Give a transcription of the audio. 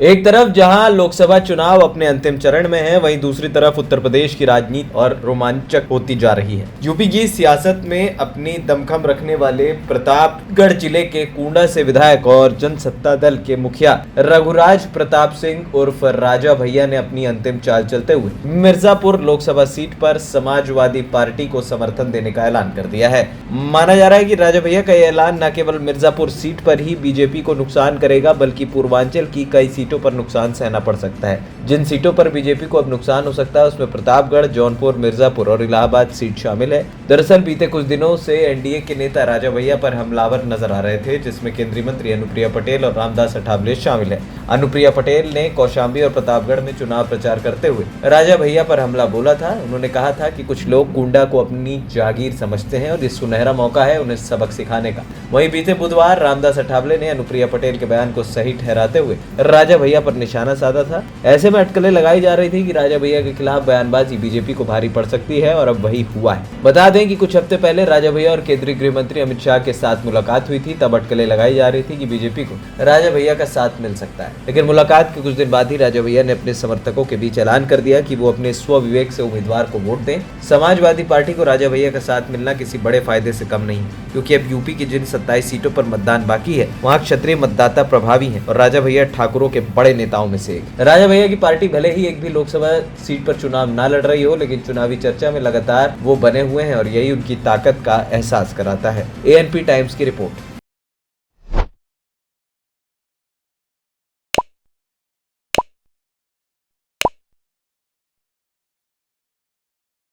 एक तरफ जहां लोकसभा चुनाव अपने अंतिम चरण में है, वहीं दूसरी तरफ उत्तर प्रदेश की राजनीति और रोमांचक होती जा रही है। यूपी की सियासत में अपनी दमखम रखने वाले प्रतापगढ़ जिले के कुंडा से विधायक और जनसत्ता दल के मुखिया रघुराज प्रताप सिंह उर्फ राजा भैया ने अपनी अंतिम चाल चलते हुए मिर्जापुर लोकसभा सीट पर समाजवादी पार्टी को समर्थन देने का ऐलान कर दिया है। माना जा रहा है कि राजा भैया का यह ऐलान न केवल मिर्जापुर सीट पर ही बीजेपी को नुकसान करेगा, बल्कि पूर्वांचल की कई सीटों पर नुकसान सहना पड़ सकता है। जिन सीटों पर बीजेपी को अब नुकसान हो सकता है उसमें प्रतापगढ़, जौनपुर, मिर्जापुर और इलाहाबाद सीट शामिल है। दरअसल बीते कुछ दिनों से एनडीए के नेता राजा भैया पर हमलावर नजर आ रहे थे, जिसमें केंद्रीय मंत्री अनुप्रिया पटेल और रामदास अठावले शामिल है। अनुप्रिया पटेल ने कौशाम्बी और प्रतापगढ़ में चुनाव प्रचार करते हुए राजा भैया पर हमला बोला था। उन्होंने कहा था कि कुछ लोग कुंडा को अपनी जागीर समझते हैं और ये सुनहरा मौका है उन्हें सबक सिखाने का। वहीं बीते बुधवार रामदास अठावले ने अनुप्रिया पटेल के बयान को सही ठहराते हुए राजा भैया पर निशाना साधा था। ऐसे में अटकलें लगाई जा रही थी कि राजा भैया के खिलाफ बयानबाजी बीजेपी को भारी पड़ सकती है और अब वही हुआ है। बता दें कि कुछ हफ्ते पहले राजा भैया और केंद्रीय गृह मंत्री अमित शाह के साथ मुलाकात हुई थी। तब अटकलें लगाई जा रही थी कि बीजेपी को राजा भैया का साथ मिल सकता है, लेकिन मुलाकात के कुछ दिन बाद ही राजा भैया ने अपने समर्थकों के बीच ऐलान कर दिया कि वो अपने स्व विवेक से उम्मीदवार को वोट दें। समाजवादी पार्टी को राजा भैया का साथ मिलना किसी बड़े फायदे से कम नहीं, क्योंकि अब यूपी की जिन 27 सीटों पर मतदान बाकी है वहाँ क्षत्रिय मतदाता प्रभावी हैं और राजा भैया ठाकुरों के बड़े नेताओं में से एक। राजा भैया की पार्टी भले ही एक भी लोकसभा सीट पर चुनाव ना लड़ रही हो, लेकिन चुनावी चर्चा में लगातार वो बने हुए हैं और यही उनकी ताकत का एहसास कराता है। एएनपी टाइम्स की रिपोर्ट।